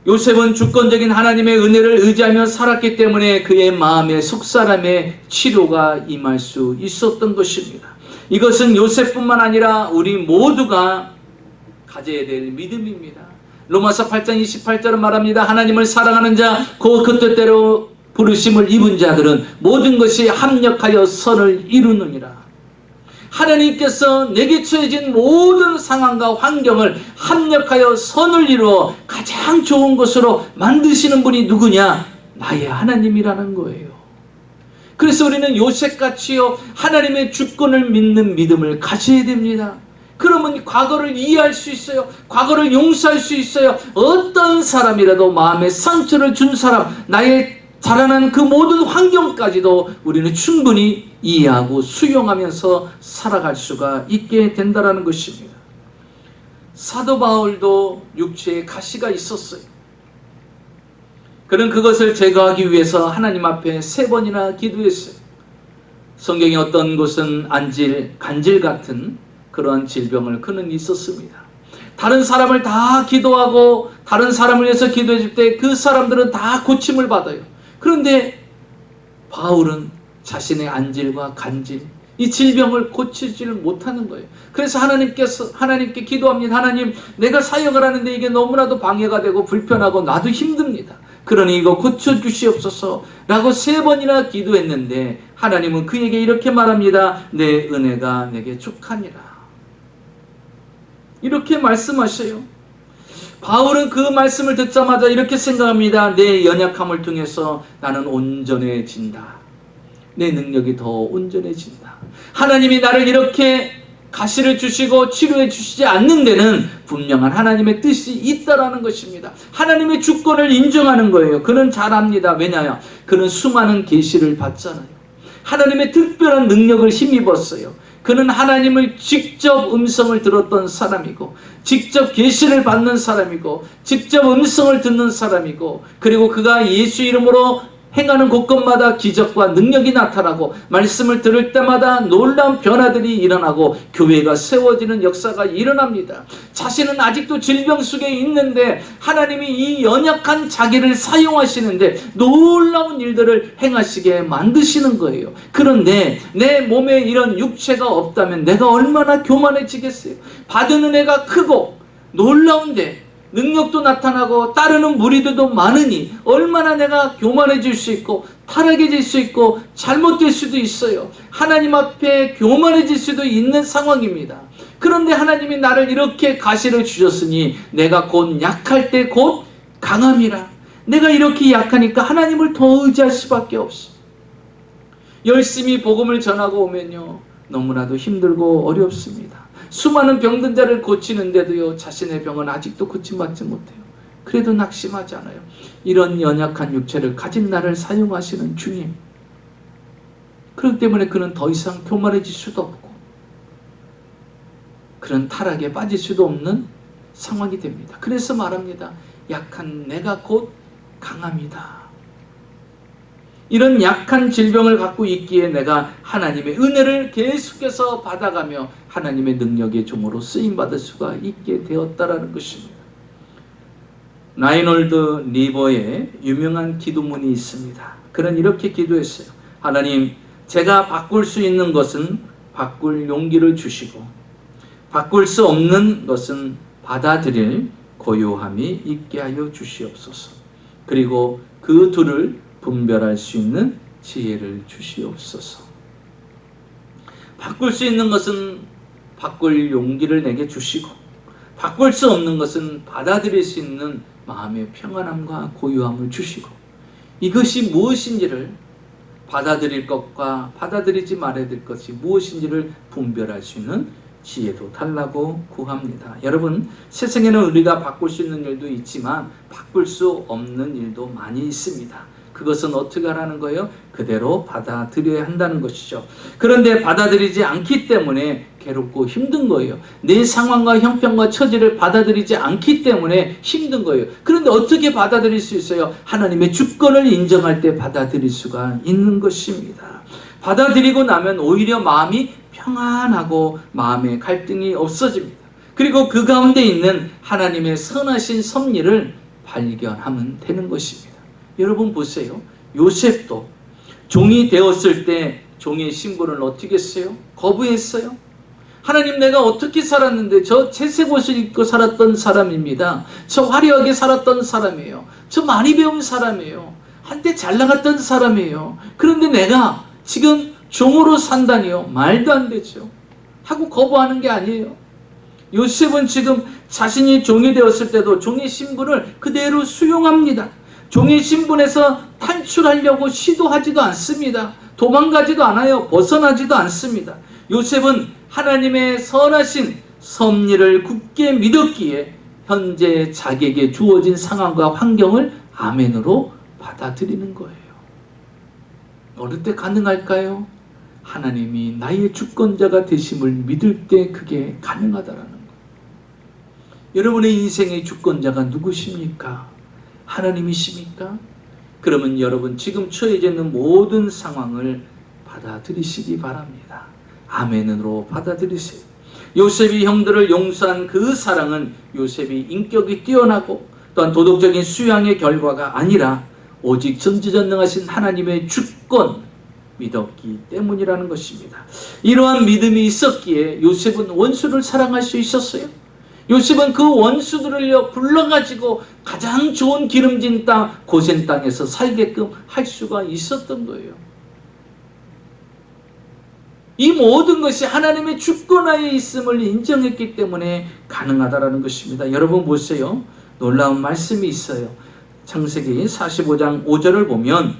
요셉은 주권적인 하나님의 은혜를 의지하며 살았기 때문에 그의 마음의 속사람의 치료가 임할 수 있었던 것입니다. 이것은 요셉뿐만 아니라 우리 모두가 가져야 될 믿음입니다. 로마서 8장 28절은 말합니다. 하나님을 사랑하는 자, 그 뜻대로 부르심을 입은 자들은 모든 것이 합력하여 선을 이루느니라. 하나님께서 내게 처해진 모든 상황과 환경을 합력하여 선을 이루어 가장 좋은 것으로 만드시는 분이 누구냐? 나의 하나님이라는 거예요. 그래서 우리는 요셉같이요 하나님의 주권을 믿는 믿음을 가져야 됩니다. 그러면 과거를 이해할 수 있어요. 과거를 용서할 수 있어요. 어떤 사람이라도 마음에 상처를 준 사람, 나의 자라난 그 모든 환경까지도 우리는 충분히 이해하고 수용하면서 살아갈 수가 있게 된다는 것입니다. 사도 바울도 육체에 가시가 있었어요. 그는 그것을 제거하기 위해서 하나님 앞에 3번이나 기도했어요. 성경의 어떤 곳은 간질 같은 그러한 질병을 그는 있었습니다. 다른 사람을 다 기도하고 다른 사람을 위해서 기도해 줄 때 그 사람들은 다 고침을 받아요. 그런데 바울은 자신의 안질과 간질, 이 질병을 고치지를 못하는 거예요. 그래서 하나님께 기도합니다. 하나님, 내가 사역을 하는데 이게 너무나도 방해가 되고 불편하고 나도 힘듭니다. 그러니 이거 고쳐주시옵소서 라고 3번이나 기도했는데 하나님은 그에게 이렇게 말합니다. 내 은혜가 내게 족하니라. 이렇게 말씀하셔요. 바울은 그 말씀을 듣자마자 이렇게 생각합니다. 내 연약함을 통해서 나는 온전해진다. 내 능력이 더 온전해진다. 하나님이 나를 이렇게 가시를 주시고 치료해 주시지 않는 데는 분명한 하나님의 뜻이 있다라는 것입니다. 하나님의 주권을 인정하는 거예요. 그는 잘 압니다. 왜냐하면 그는 수많은 계시를 받잖아요. 하나님의 특별한 능력을 힘입었어요. 그는 하나님을 직접 음성을 들었던 사람이고 직접 계시를 받는 사람이고 직접 음성을 듣는 사람이고 그리고 그가 예수 이름으로 행하는 곳곳마다 기적과 능력이 나타나고 말씀을 들을 때마다 놀라운 변화들이 일어나고 교회가 세워지는 역사가 일어납니다. 자신은 아직도 질병 속에 있는데 하나님이 이 연약한 자기를 사용하시는데 놀라운 일들을 행하시게 만드시는 거예요. 그런데 내 몸에 이런 육체가 없다면 내가 얼마나 교만해지겠어요. 받은 은혜가 크고 놀라운데 능력도 나타나고 따르는 무리들도 많으니 얼마나 내가 교만해질 수 있고 타락해질 수 있고 잘못될 수도 있어요. 하나님 앞에 교만해질 수도 있는 상황입니다. 그런데 하나님이 나를 이렇게 가시를 주셨으니 내가 곧 약할 때 곧 강함이라. 내가 이렇게 약하니까 하나님을 더 의지할 수밖에 없어. 열심히 복음을 전하고 오면요, 너무나도 힘들고 어렵습니다. 수많은 병든 자를 고치는데도요, 자신의 병은 아직도 고침받지 못해요. 그래도 낙심하지 않아요. 이런 연약한 육체를 가진 나를 사용하시는 주님, 그렇기 때문에 그는 더 이상 교만해질 수도 없고 그런 타락에 빠질 수도 없는 상황이 됩니다. 그래서 말합니다. 약한 내가 곧 강합니다. 이런 약한 질병을 갖고 있기에 내가 하나님의 은혜를 계속해서 받아가며 하나님의 능력의 종으로 쓰임받을 수가 있게 되었다라는 것입니다. 라이놀드 리버의 유명한 기도문이 있습니다. 그는 이렇게 기도했어요. 하나님, 제가 바꿀 수 있는 것은 바꿀 용기를 주시고 바꿀 수 없는 것은 받아들일 고요함이 있게 하여 주시옵소서. 그리고 그 둘을 분별할 수 있는 지혜를 주시옵소서. 바꿀 수 있는 것은 바꿀 용기를 내게 주시고 바꿀 수 없는 것은 받아들일 수 있는 마음의 평안함과 고요함을 주시고 이것이 무엇인지를 받아들일 것과 받아들이지 말아야 될 것이 무엇인지를 분별할 수 있는 지혜도 달라고 구합니다. 여러분, 세상에는 우리가 바꿀 수 있는 일도 있지만 바꿀 수 없는 일도 많이 있습니다. 그것은 어떻게 하라는 거예요? 그대로 받아들여야 한다는 것이죠. 그런데 받아들이지 않기 때문에 괴롭고 힘든 거예요. 내 상황과 형편과 처지를 받아들이지 않기 때문에 힘든 거예요. 그런데 어떻게 받아들일 수 있어요? 하나님의 주권을 인정할 때 받아들일 수가 있는 것입니다. 받아들이고 나면 오히려 마음이 평안하고 마음의 갈등이 없어집니다. 그리고 그 가운데 있는 하나님의 선하신 섭리를 발견하면 되는 것입니다. 여러분 보세요. 요셉도 종이 되었을 때 종의 신분을 어떻게 했어요? 거부했어요. 하나님, 내가 어떻게 살았는데 저 채색 옷을 입고 살았던 사람입니다. 저 화려하게 살았던 사람이에요. 저 많이 배운 사람이에요. 한때 잘 나갔던 사람이에요. 그런데 내가 지금 종으로 산다니요? 말도 안 되죠. 하고 거부하는 게 아니에요. 요셉은 지금 자신이 종이 되었을 때도 종의 신분을 그대로 수용합니다. 종의 신분에서 탈출하려고 시도하지도 않습니다. 도망가지도 않아요. 벗어나지도 않습니다. 요셉은 하나님의 선하신 섭리를 굳게 믿었기에 현재 자기에게 주어진 상황과 환경을 아멘으로 받아들이는 거예요. 어느 때 가능할까요? 하나님이 나의 주권자가 되심을 믿을 때 그게 가능하다라는 거예요. 여러분의 인생의 주권자가 누구십니까? 하나님이십니까? 그러면 여러분 지금 처해져 있는 모든 상황을 받아들이시기 바랍니다. 아멘으로 받아들이세요. 요셉이 형들을 용서한 그 사랑은 요셉이 인격이 뛰어나고 또한 도덕적인 수양의 결과가 아니라 오직 전지전능하신 하나님의 주권 믿었기 때문이라는 것입니다. 이러한 믿음이 있었기에 요셉은 원수를 사랑할 수 있었어요. 요셉은 그 원수들을 불러가지고 가장 좋은 기름진 땅, 고센 땅에서 살게끔 할 수가 있었던 거예요. 이 모든 것이 하나님의 주권하에 있음을 인정했기 때문에 가능하다라는 것입니다. 여러분 보세요. 놀라운 말씀이 있어요. 창세기 45장 5절을 보면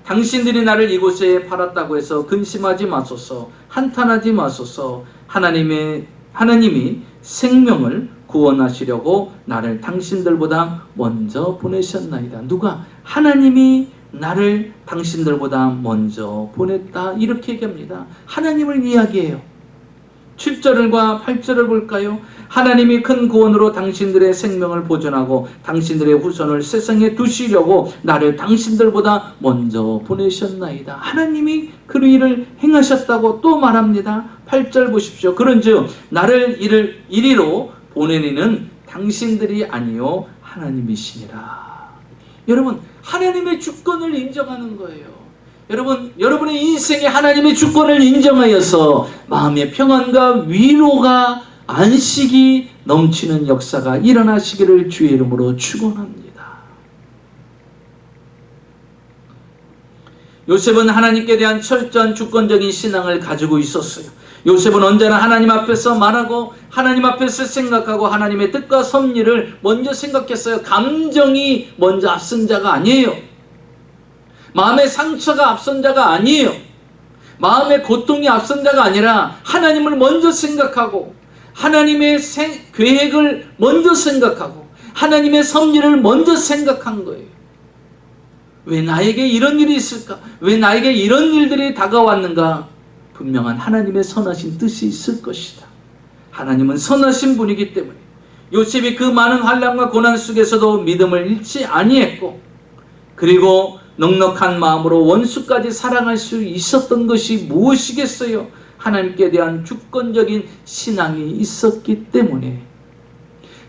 당신들이 나를 이곳에 팔았다고 해서 근심하지 마소서, 한탄하지 마소서. 하나님이 생명을 구원하시려고 나를 당신들보다 먼저 보내셨나이다. 누가? 하나님이 나를 당신들보다 먼저 보냈다. 이렇게 얘기합니다. 하나님을 이야기해요. 7절과 8절을 볼까요? 하나님이 큰 구원으로 당신들의 생명을 보존하고 당신들의 후손을 세상에 두시려고 나를 당신들보다 먼저 보내셨나이다. 하나님이 그 일을 행하셨다고 또 말합니다. 8절 보십시오. 그런즉 나를 이리로 보내니는 당신들이 아니요 하나님이시니라. 여러분, 하나님의 주권을 인정하는 거예요. 여러분, 여러분의 인생에 하나님의 주권을 인정하여서 마음의 평안과 위로가, 안식이 넘치는 역사가 일어나시기를 주의 이름으로 축원합니다. 요셉은 하나님께 대한 철저한 주권적인 신앙을 가지고 있었어요. 요셉은 언제나 하나님 앞에서 말하고 하나님 앞에서 생각하고 하나님의 뜻과 섭리를 먼저 생각했어요. 감정이 먼저 앞선 자가 아니에요. 마음의 상처가 앞선 자가 아니에요. 마음의 고통이 앞선 자가 아니라 하나님을 먼저 생각하고 하나님의 계획을 먼저 생각하고 하나님의 섭리를 먼저 생각한 거예요. 왜 나에게 이런 일이 있을까? 왜 나에게 이런 일들이 다가왔는가? 분명한 하나님의 선하신 뜻이 있을 것이다. 하나님은 선하신 분이기 때문에 요셉이 그 많은 환난과 고난 속에서도 믿음을 잃지 아니했고, 그리고 넉넉한 마음으로 원수까지 사랑할 수 있었던 것이 무엇이겠어요? 하나님께 대한 주권적인 신앙이 있었기 때문에.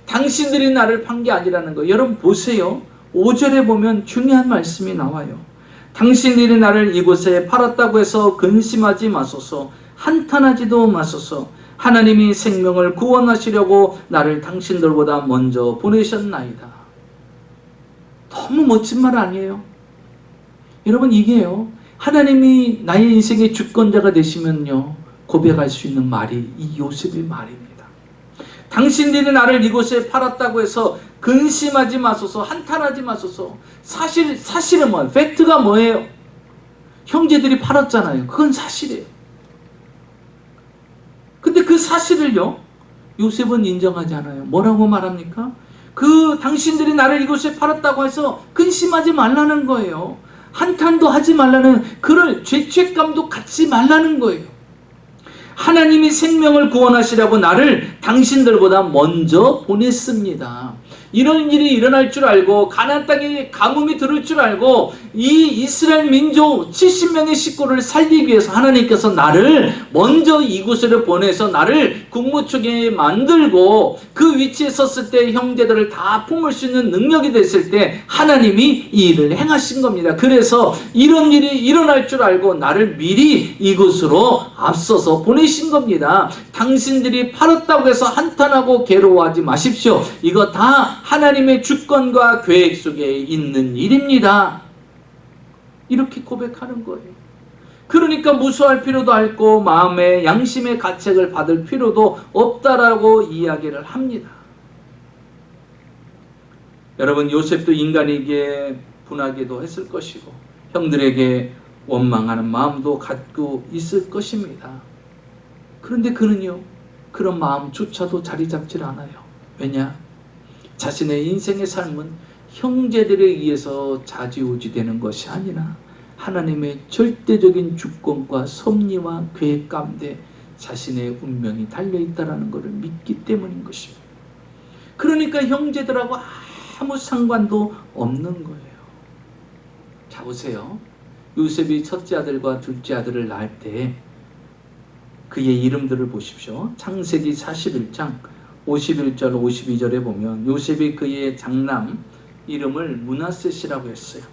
당신들이 나를 판 게 아니라는 거, 여러분 보세요. 5절에 보면 중요한 말씀이 나와요. 당신들이 나를 이곳에 팔았다고 해서 근심하지 마소서, 한탄하지도 마소서. 하나님이 생명을 구원하시려고 나를 당신들보다 먼저 보내셨나이다. 너무 멋진 말 아니에요? 여러분, 이게요, 하나님이 나의 인생의 주권자가 되시면요, 고백할 수 있는 말이 이 요셉의 말입니다. 당신들이 나를 이곳에 팔았다고 해서 근심하지 마소서, 한탄하지 마소서. 사실은 뭐예요? 팩트가 뭐예요? 형제들이 팔았잖아요. 그건 사실이에요. 근데 그 사실을요, 요셉은 인정하지 않아요. 뭐라고 말합니까? 당신들이 나를 이곳에 팔았다고 해서 근심하지 말라는 거예요. 한탄도 하지 말라는, 그럴 죄책감도 갖지 말라는 거예요. 하나님이 생명을 구원하시려고 나를 당신들보다 먼저 보냈습니다. 이런 일이 일어날 줄 알고, 가나안 땅에 가뭄이 들을 줄 알고, 이 이스라엘 민족 70명의 식구를 살리기 위해서 하나님께서 나를 먼저 이곳으로 보내서 나를 국무총리에 만들고, 그 위치에 섰을 때 형제들을 다 품을 수 있는 능력이 됐을 때 하나님이 이 일을 행하신 겁니다. 그래서 이런 일이 일어날 줄 알고 나를 미리 이곳으로 앞서서 보내신 겁니다. 당신들이 팔았다고 해서 한탄하고 괴로워하지 마십시오. 이거 다 하나님의 주권과 계획 속에 있는 일입니다. 이렇게 고백하는 거예요. 그러니까 무수할 필요도 없고 마음의 양심의 가책을 받을 필요도 없다라고 이야기를 합니다. 여러분, 요셉도 인간에게 분하기도 했을 것이고 형들에게 원망하는 마음도 갖고 있을 것입니다. 그런데 그는요, 그런 마음조차도 자리 잡질 않아요. 왜냐? 자신의 인생의 삶은 형제들에 의해서 좌지우지되는 것이 아니라 하나님의 절대적인 주권과 섭리와 계획 가운데 자신의 운명이 달려있다는 것을 믿기 때문인 것입니다. 그러니까 형제들하고 아무 상관도 없는 거예요. 자, 보세요. 요셉이 첫째 아들과 둘째 아들을 낳을 때 그의 이름들을 보십시오. 창세기 41장 51절 52절에 보면 요셉이 그의 장남 이름을 므낫셋이라고 했어요.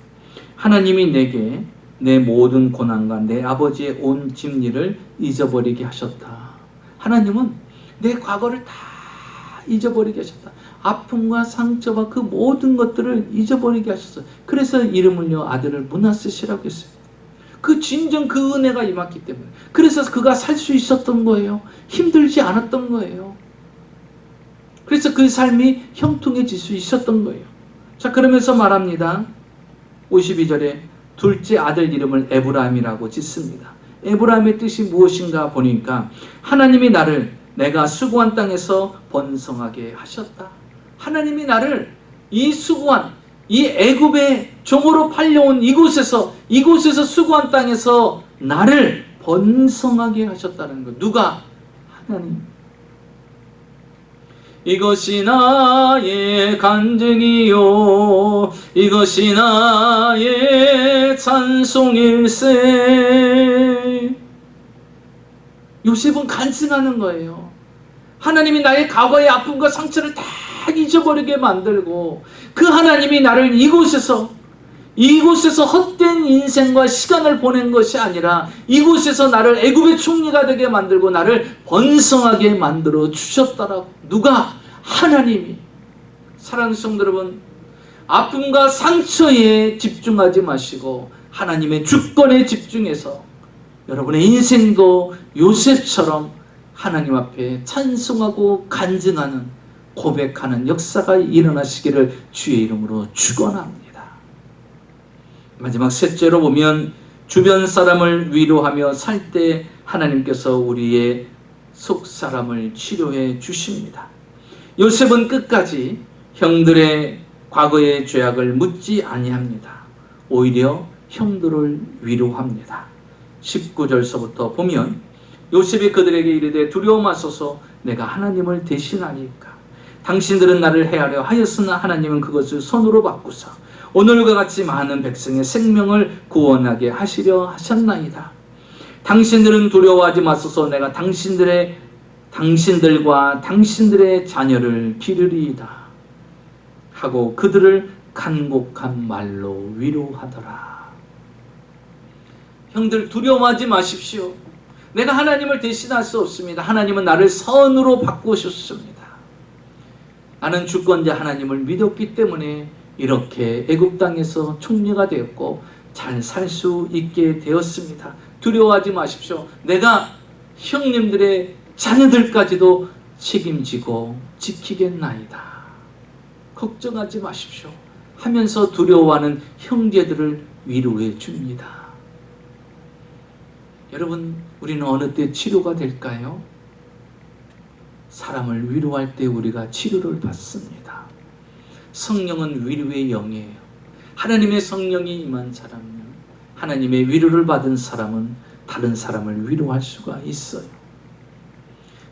하나님이 내게 내 모든 고난과 내 아버지의 온 집리를 잊어버리게 하셨다. 하나님은 내 과거를 다 잊어버리게 하셨다. 아픔과 상처와 그 모든 것들을 잊어버리게 하셨어요. 그래서 이름을요, 아들을 므낫셋이라고 했어요. 그 진정 그 은혜가 임했기 때문에. 그래서 그가 살 수 있었던 거예요. 힘들지 않았던 거예요. 그래서 그 삶이 형통해질 수 있었던 거예요. 자, 그러면서 말합니다. 52절에 둘째 아들 이름을 에브라임이라고 짓습니다. 에브라임의 뜻이 무엇인가 보니까 하나님이 나를 내가 수고한 땅에서 번성하게 하셨다. 하나님이 나를 이 수고한, 이 애굽의 종으로 팔려온 이곳에서 수고한 땅에서 나를 번성하게 하셨다는 것. 누가? 하나님. 이것이 나의 간증이요, 이것이 나의 찬송일세. 요셉은 간증하는 거예요. 하나님이 나의 과거의 아픔과 상처를 다 잊어버리게 만들고, 그 하나님이 나를 이곳에서 헛된 인생과 시간을 보낸 것이 아니라 이곳에서 나를 애굽의 총리가 되게 만들고 나를 번성하게 만들어 주셨다라고. 누가? 하나님이, 사랑하는 성도 여러분, 아픔과 상처에 집중하지 마시고 하나님의 주권에 집중해서 여러분의 인생도 요셉처럼 하나님 앞에 찬송하고 간증하는, 고백하는 역사가 일어나시기를 주의 이름으로 축원합니다. 마지막 셋째로 보면 주변 사람을 위로하며 살 때 하나님께서 우리의 속 사람을 치료해 주십니다. 요셉은 끝까지 형들의 과거의 죄악을 묻지 아니합니다. 오히려 형들을 위로합니다. 19절서부터 보면 요셉이 그들에게 이르되 두려워 마소서, 내가 하나님을 대신하니까. 당신들은 나를 해하려 하였으나 하나님은 그것을 손으로 바꾸사 오늘과 같이 많은 백성의 생명을 구원하게 하시려 하셨나이다. 당신들은 두려워하지 마소서, 내가 당신들과 당신들의 자녀를 기르리이다 하고 그들을 간곡한 말로 위로하더라. 형들, 두려워하지 마십시오. 내가 하나님을 대신할 수 없습니다. 하나님은 나를 선으로 바꾸셨습니다. 나는 주권자 하나님을 믿었기 때문에 이렇게 애굽 땅에서 총리가 되었고 잘 살 수 있게 되었습니다. 두려워하지 마십시오. 내가 형님들의 자녀들까지도 책임지고 지키겠나이다. 걱정하지 마십시오 하면서 두려워하는 형제들을 위로해 줍니다. 여러분, 우리는 어느 때 치료가 될까요? 사람을 위로할 때 우리가 치료를 받습니다. 성령은 위로의 영이에요. 하나님의 성령이 임한 사람은, 하나님의 위로를 받은 사람은 다른 사람을 위로할 수가 있어요.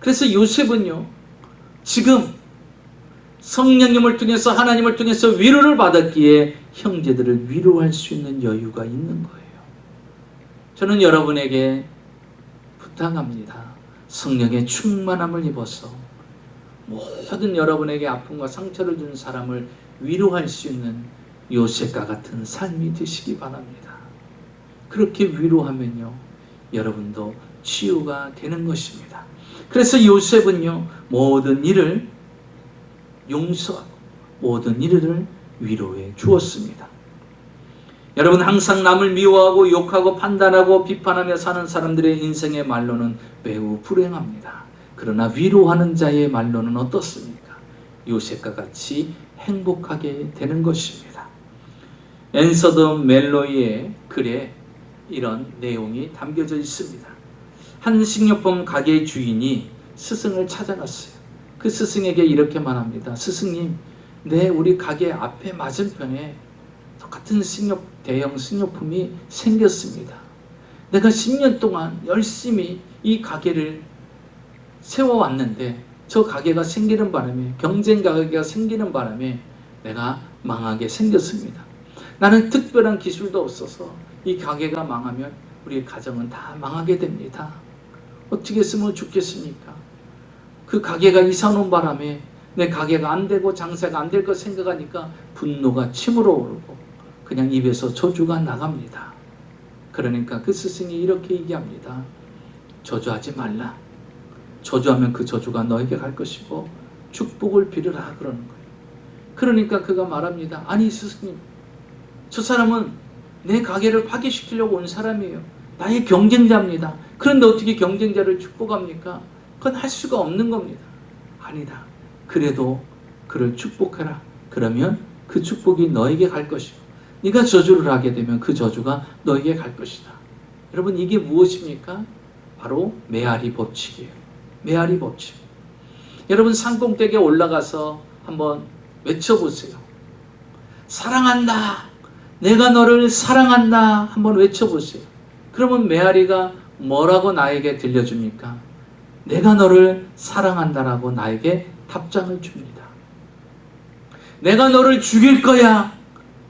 그래서 요셉은요, 지금 성령님을 통해서, 하나님을 통해서 위로를 받았기에 형제들을 위로할 수 있는 여유가 있는 거예요. 저는 여러분에게 부탁합니다. 성령의 충만함을 입어서 모든 여러분에게 아픔과 상처를 준 사람을 위로할 수 있는 요셉과 같은 삶이 되시기 바랍니다. 그렇게 위로하면요, 여러분도 치유가 되는 것입니다. 그래서 요셉은요, 모든 일을 용서하고 모든 일을 위로해 주었습니다. 여러분, 항상 남을 미워하고 욕하고 판단하고 비판하며 사는 사람들의 인생의 말로는 매우 불행합니다. 그러나 위로하는 자의 말로는 어떻습니까? 요셉과 같이 행복하게 되는 것입니다. 앤서더 멜로이의 글에 이런 내용이 담겨져 있습니다. 한 식료품 가게 주인이 스승을 찾아갔어요. 그 스승에게 이렇게 말합니다. 스승님, 우리 가게 앞에 맞은편에 똑같은 대형 식료품이 생겼습니다. 내가 10년 동안 열심히 이 가게를 세워왔는데 저 가게가 생기는 바람에, 경쟁 가게가 생기는 바람에 내가 망하게 생겼습니다. 나는 특별한 기술도 없어서 이 가게가 망하면 우리 가정은 다 망하게 됩니다. 어떻게 했으면 좋겠습니까? 그 가게가 이사 온 바람에 내 가게가 안 되고 장사가 안 될 것 생각하니까 분노가 치밀어 오르고 그냥 입에서 저주가 나갑니다. 그러니까 그 스승이 이렇게 얘기합니다. 저주하지 말라. 저주하면 그 저주가 너에게 갈 것이고 축복을 빌으라 그러는 거예요. 그러니까 그가 말합니다. 아니 스승님, 저 사람은 내 가게를 파괴시키려고 온 사람이에요. 나의 경쟁자입니다. 그런데 어떻게 경쟁자를 축복합니까? 그건 할 수가 없는 겁니다. 아니다. 그래도 그를 축복해라. 그러면 그 축복이 너에게 갈 것이고 네가 저주를 하게 되면 그 저주가 너에게 갈 것이다. 여러분, 이게 무엇입니까? 바로 메아리 법칙이에요. 메아리 법칙. 여러분, 산꼭대기에 올라가서 한번 외쳐보세요. 사랑한다. 내가 너를 사랑한다. 한번 외쳐보세요. 그러면 메아리가 뭐라고 나에게 들려줍니까? 내가 너를 사랑한다라고 나에게 답장을 줍니다. 내가 너를 죽일 거야.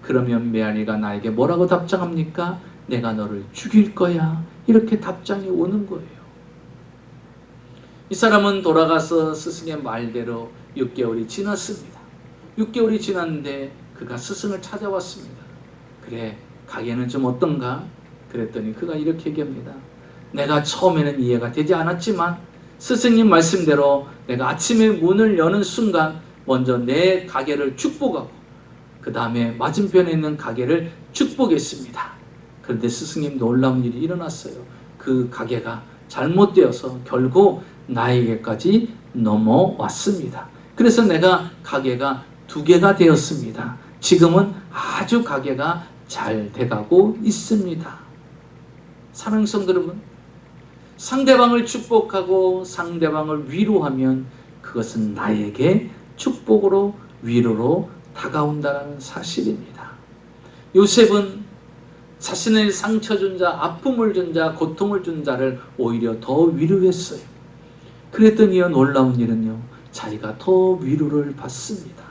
그러면 메아리가 나에게 뭐라고 답장합니까? 내가 너를 죽일 거야. 이렇게 답장이 오는 거예요. 이 사람은 돌아가서 스승의 말대로 6개월이 지났습니다. 6개월이 지났는데 그가 스승을 찾아왔습니다. 그래, 가게는 좀 어떤가? 그랬더니 그가 이렇게 얘기합니다. 내가 처음에는 이해가 되지 않았지만 스승님 말씀대로 내가 아침에 문을 여는 순간 먼저 내 가게를 축복하고 그 다음에 맞은편에 있는 가게를 축복했습니다. 그런데 스승님 놀라운 일이 일어났어요. 그 가게가 잘못되어서 결국 나에게까지 넘어왔습니다. 그래서 내가 가게가 2개가 되었습니다. 지금은 아주 가게가 잘 돼가고 있습니다. 사랑하는 성도 여러분, 상대방을 축복하고 상대방을 위로하면 그것은 나에게 축복으로 위로로 다가온다는 사실입니다. 요셉은 자신의 상처 준 자, 아픔을 준 자, 고통을 준 자를 오히려 더 위로했어요. 그랬더니 놀라운 일은요, 자기가 더 위로를 받습니다.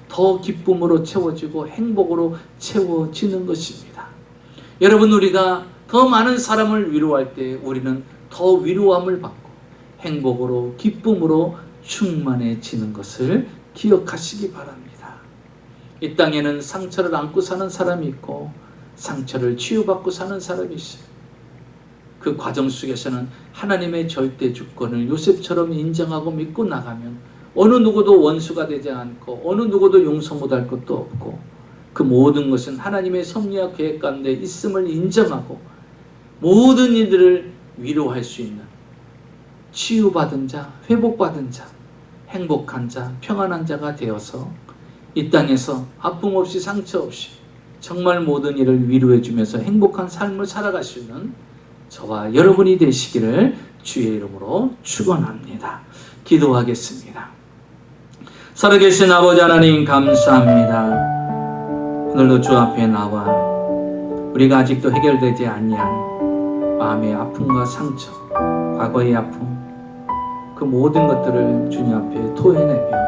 더 기쁨으로 채워지고 행복으로 채워지는 것입니다. 여러분, 우리가 더 많은 사람을 위로할 때 우리는 더 위로함을 받고 행복으로 기쁨으로 충만해지는 것을 기억하시기 바랍니다. 이 땅에는 상처를 안고 사는 사람이 있고 상처를 치유받고 사는 사람이 있어요. 그 과정 속에서는 하나님의 절대 주권을 요셉처럼 인정하고 믿고 나가면 어느 누구도 원수가 되지 않고 어느 누구도 용서 못할 것도 없고 그 모든 것은 하나님의 섭리와 계획 가운데 있음을 인정하고 모든 이들을 위로할 수 있는 치유받은 자, 회복받은 자, 행복한 자, 평안한 자가 되어서 이 땅에서 아픔 없이 상처 없이 정말 모든 일을 위로해 주면서 행복한 삶을 살아갈 수 있는 저와 여러분이 되시기를 주의 이름으로 축원합니다. 기도하겠습니다. 살아계신 아버지 하나님 감사합니다. 오늘도 주 앞에 나와 우리가 아직도 해결되지 아니한 마음의 아픔과 상처, 과거의 아픔, 그 모든 것들을 주님 앞에 토해내며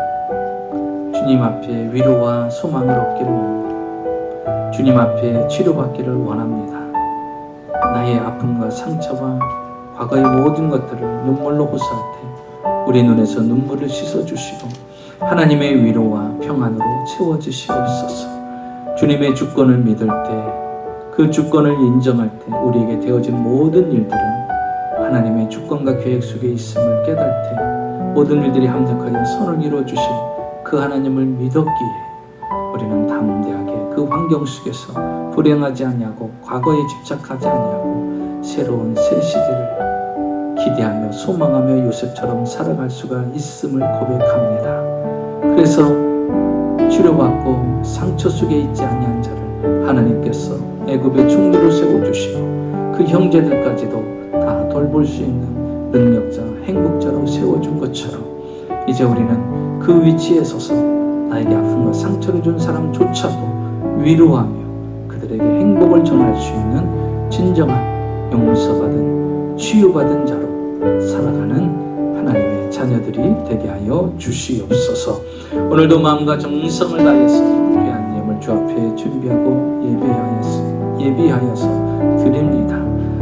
주님 앞에 위로와 소망을 얻기를 원합니다. 주님 앞에 치료받기를 원합니다. 나의 아픔과 상처와 과거의 모든 것들을 눈물로 호소할 때 우리 눈에서 눈물을 씻어주시고 하나님의 위로와 평안으로 채워주시옵소서. 주님의 주권을 믿을 때 그 주권을 인정할 때 우리에게 되어진 모든 일들은 하나님의 주권과 계획 속에 있음을 깨달을 때 모든 일들이 합력하여 선을 이루어주신 그 하나님을 믿었기에 우리는 담대하게 그 환경 속에서 불행하지 아니하고 과거에 집착하지 아니하고 새로운 새 시대를 기대하며 소망하며 요셉처럼 살아갈 수가 있음을 고백합니다. 그래서 치료받고 상처 속에 있지 아니한 자를 하나님께서 애굽의 총리로 세워주시고 그 형제들까지도 다 돌볼 수 있는 능력자, 행복자로 세워준 것처럼 이제 우리는 그 위치에 서서 나에게 아픔과 상처를 준 사람조차도 위로하며 그들에게 행복을 전할 수 있는 진정한 용서받은 치유받은 자로 살아가는 하나님의 자녀들이 되게 하여 주시옵소서. 오늘도 마음과 정성을 다해서 귀한 예물 주 앞에 준비하고 예비하여서 드립니다.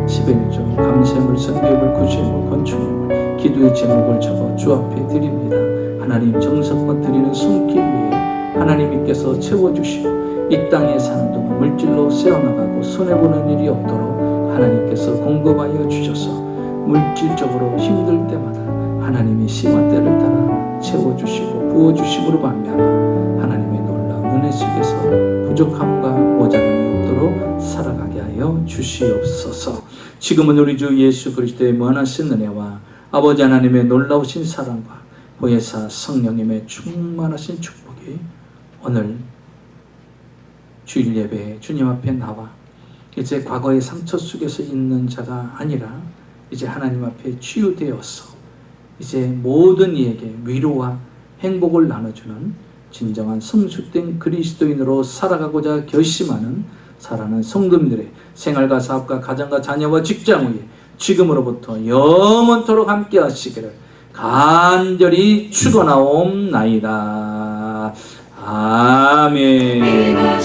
11조 감사예물, 선교예물, 구제예물, 건축예물, 기도의 제목을 적어 주 앞에 드립니다. 하나님 정성껏 드리는 손길 위에 하나님께서 채워주시고 이 땅에 사는 동안 물질로 세워나가고 손해보는 일이 없도록 하나님께서 공급하여 주셔서 물질적으로 힘들 때마다 하나님의 시간대를 따라 채워주시고 부어주심으로 말미암아 하나님의 놀라운 은혜 속에서 부족함과 모자람이 없도록 살아가게 하여 주시옵소서. 지금은 우리 주 예수 그리스도의 무한하신 은혜와 아버지 하나님의 놀라우신 사랑과 보혜사 성령님의 충만하신 축복이 오늘 주일 예배에 주님 앞에 나와 이제 과거의 상처 속에서 있는 자가 아니라 이제 하나님 앞에 치유되어서 이제 모든 이에게 위로와 행복을 나눠주는 진정한 성숙된 그리스도인으로 살아가고자 결심하는 사랑하는 성도님들의 생활과 사업과 가정과 자녀와 직장 위에 지금으로부터 영원토록 함께 하시기를 간절히 축원하옵나이다. 아멘.